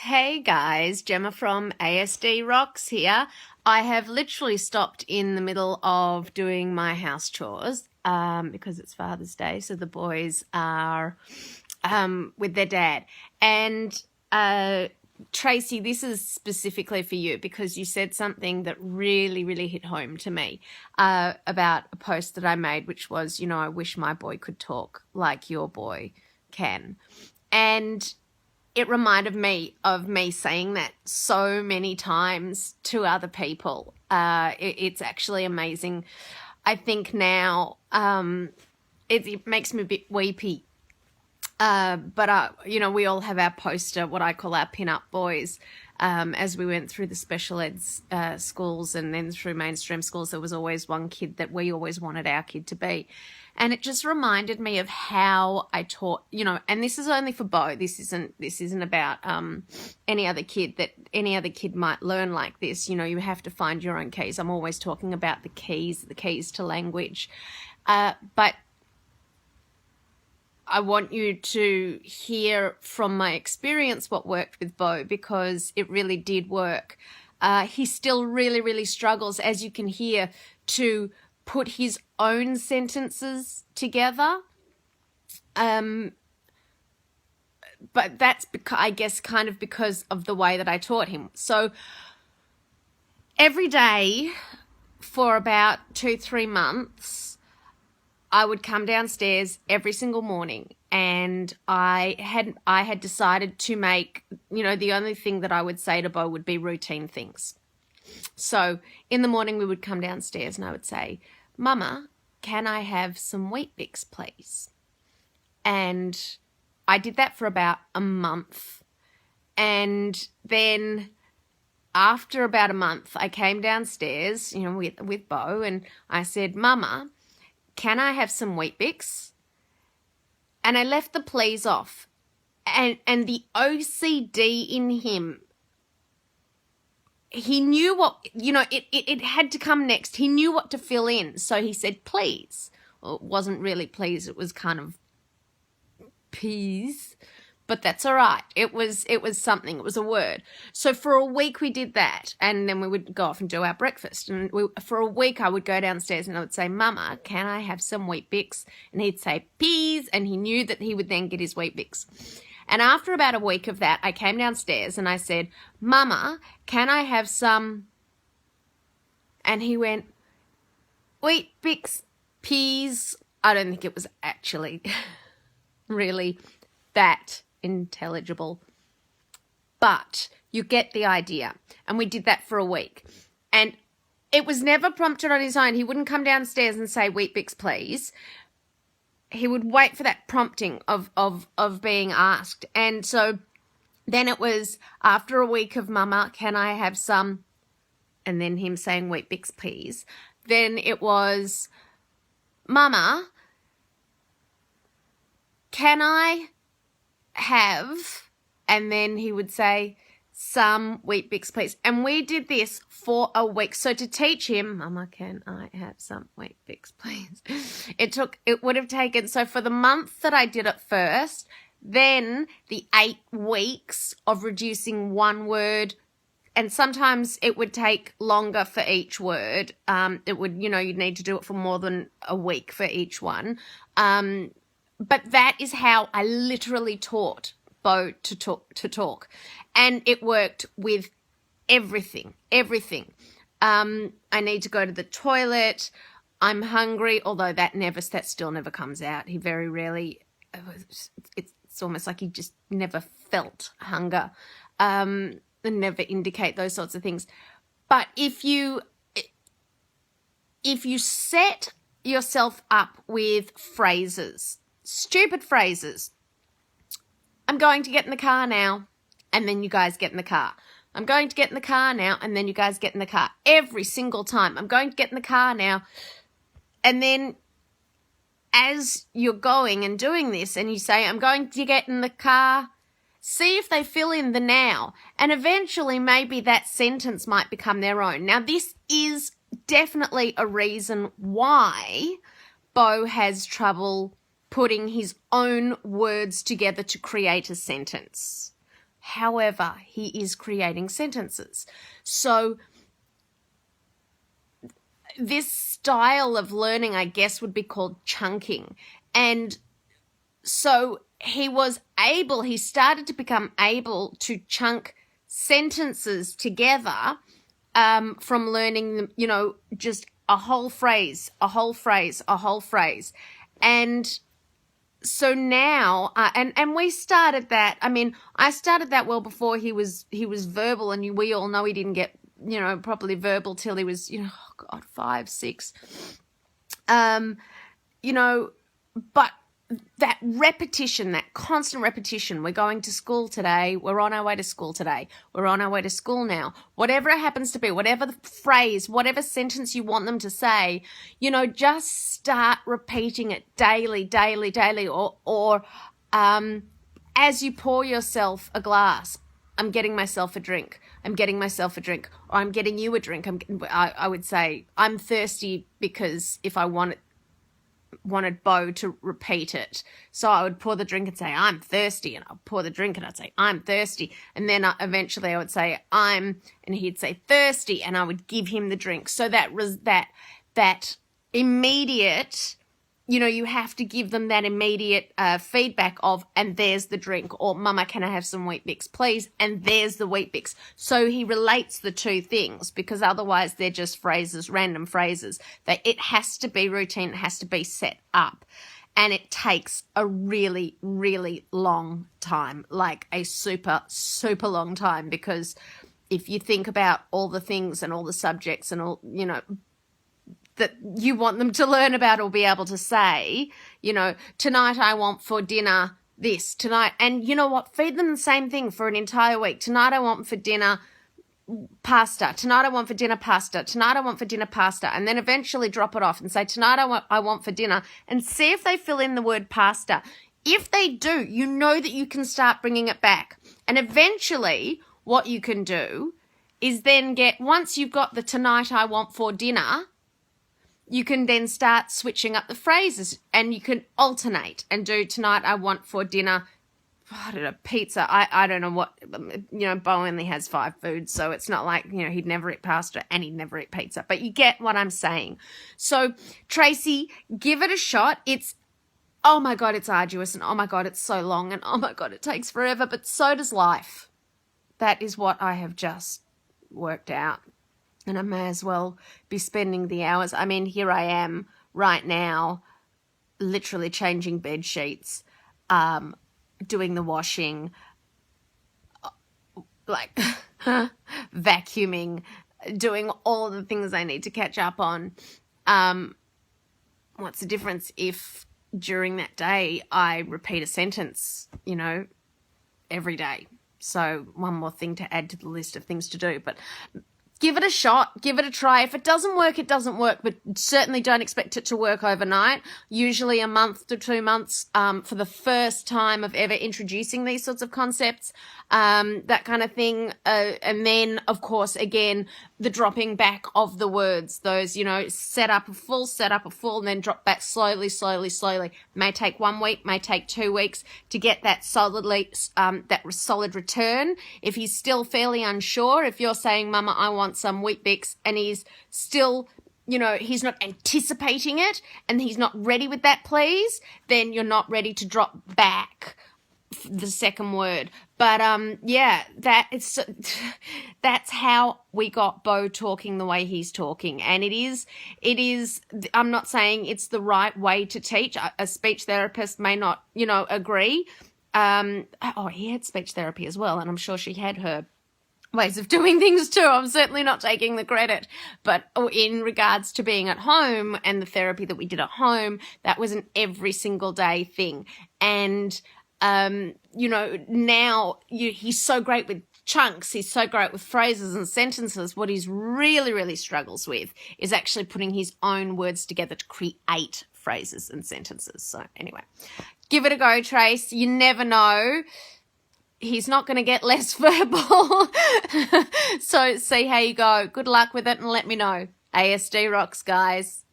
Hey guys, Gemma from ASD Rocks here. I have literally stopped in the middle of doing my house chores because it's Father's Day, so the boys are with their dad. And Tracy, this is specifically for you because you said something that really hit home to me about a post that I made, which was, I wish my boy could talk like your boy can. And it reminded me of me saying that so many times to other people. It's actually amazing. I think now it makes me a bit weepy. But we all have our poster, what I call our pin-up boys. As we went through the special eds schools and then through mainstream schools, there was always one kid that we always wanted our kid to be. And it just reminded me of how I taught, and this is only for Beau. This isn't about any other kid that any other kid might learn like this. You have to find your own keys. I'm always talking about the keys to language. But I want you to hear from my experience what worked with Beau, because it really did work. He still really struggles, as you can hear, to put his own sentences together. But that's, I guess, kind of because of the way that I taught him. So every day for about 2-3 months, I would come downstairs every single morning, and I had decided to make, the only thing that I would say to Beau would be routine things. So in the morning we would come downstairs and I would say, "Mama, can I have some Weet-Bix, please?" And I did that for about a month. And then after about a month, I came downstairs, with Beau, and I said, "Mama, can I have some Weet-Bix?" And I left the please off. And the OCD in him, he knew what, it had to come next. He knew what to fill in. So he said, "Please." Well, it wasn't really please. It was kind of peas. But that's all right. It was something. It was a word. So for a week we did that, and then we would go off and do our breakfast. And for a week I would go downstairs and I would say, "Mama, can I have some Weet-Bix?" And he'd say peas, and he knew that he would then get his Weet-Bix. And after about a week of that, I came downstairs and I said, "Mama, can I have some?" And he went, "Weet-Bix, peas." I don't think it was actually really that intelligible, but you get the idea. And we did that for a week, and it was never prompted on his own. He wouldn't come downstairs and say, "Weet-Bix, please." He would wait for that prompting of being asked. And so then it was after a week of, "Mama, can I have some?" And then him saying, "Weet-Bix, please." Then it was, "Mama, can I have," and then he would say, "Some Weet-Bix, please." And we did this for a week. So to teach him, "Mama, can I have some Weet-Bix, please?" It would have taken, so for the month that I did it first, then the 8 weeks of reducing one word, and sometimes it would take longer for each word. It would, you'd need to do it for more than a week for each one. But that is how I literally taught Beau to talk. And it worked with everything. I need to go to the toilet. I'm hungry, although that still never comes out. He very rarely, it's almost like he just never felt hunger, and never indicate those sorts of things. But if you set yourself up with phrases, stupid phrases. "I'm going to get in the car now," and then you guys get in the car. "I'm going to get in the car now," and then you guys get in the car. Every single time, "I'm going to get in the car now." And then as you're going and doing this and you say, "I'm going to get in the car," see if they fill in the now. And eventually maybe that sentence might become their own. Now, this is definitely a reason why Beau has trouble putting his own words together to create a sentence. However, he is creating sentences. So this style of learning, I guess, would be called chunking. And so he started to become able to chunk sentences together from learning them, just a whole phrase, a whole phrase, a whole phrase. And so now, and we started that. I mean, I started that well before he was verbal, and we all know he didn't get, properly verbal till he was, 5, 6. But that repetition, that constant repetition, we're going to school today, we're on our way to school today, we're on our way to school now, whatever it happens to be, whatever the phrase, whatever sentence you want them to say, just start repeating it daily, or as you pour yourself a glass, I'm getting myself a drink, I'm getting myself a drink, or I'm getting you a drink. I would say I'm thirsty because if I wanted Beau to repeat it. So I would pour the drink and say, I'm thirsty. And I'll pour the drink and I'd say, I'm thirsty. And then eventually I would say, and he'd say thirsty. And I would give him the drink. So that immediate, you have to give them that immediate feedback of, and there's the drink, or Mama, can I have some Wheat Bix, please? And there's the Wheat Bix. So he relates the two things, because otherwise they're just phrases, random phrases. It has to be routine, it has to be set up. And it takes a really, really long time, like a super, super long time, because if you think about all the things and all the subjects and all, that you want them to learn about or be able to say, tonight I want for dinner this, tonight. And you know what? Feed them the same thing for an entire week. Tonight I want for dinner pasta. Tonight I want for dinner pasta. Tonight I want for dinner pasta. And then eventually drop it off and say, tonight I want for dinner, and see if they fill in the word pasta. If they do, that you can start bringing it back. And eventually what you can do is then once you've got the tonight I want for dinner, you can then start switching up the phrases, and you can alternate and do tonight I want for dinner, I don't know, pizza. I don't know what, Beau only has 5 foods, so it's not like, he'd never eat pasta and he'd never eat pizza, but you get what I'm saying. So Tracy, give it a shot. Oh my God, it's arduous, and oh my God, it's so long, and oh my God, it takes forever, but so does life. That is what I have just worked out. And I may as well be spending the hours. I mean, here I am right now, literally changing bed sheets, doing the washing, like vacuuming, doing all the things I need to catch up on. What's the difference if during that day I repeat a sentence, every day? So one more thing to add to the list of things to do. But give it a shot, give it a try. If it doesn't work, it doesn't work, but certainly don't expect it to work overnight. Usually a month to 2 months for the first time of ever introducing these sorts of concepts, that kind of thing. And then, of course, again, the dropping back of the words, those, set up a full, and then drop back slowly. May take 1 week, may take 2 weeks to get that solid return. If he's still fairly unsure, if you're saying, Mama, I want some Wheat Bix, and he's still, he's not anticipating it and he's not ready with that please, then you're not ready to drop back the second word. But that's how we got Beau talking the way he's talking. And it is, I'm not saying it's the right way to teach. A speech therapist may not, agree. He had speech therapy as well, and I'm sure she had her ways of doing things too. I'm certainly not taking the credit, but in regards to being at home and the therapy that we did at home, that was an every single day thing. And now he's so great with chunks, he's so great with phrases and sentences. What he's really, really struggles with is actually putting his own words together to create phrases and sentences. So anyway, give it a go, Trace. You never know. He's not going to get less verbal. So see how you go. Good luck with it and let me know. ASD rocks, guys.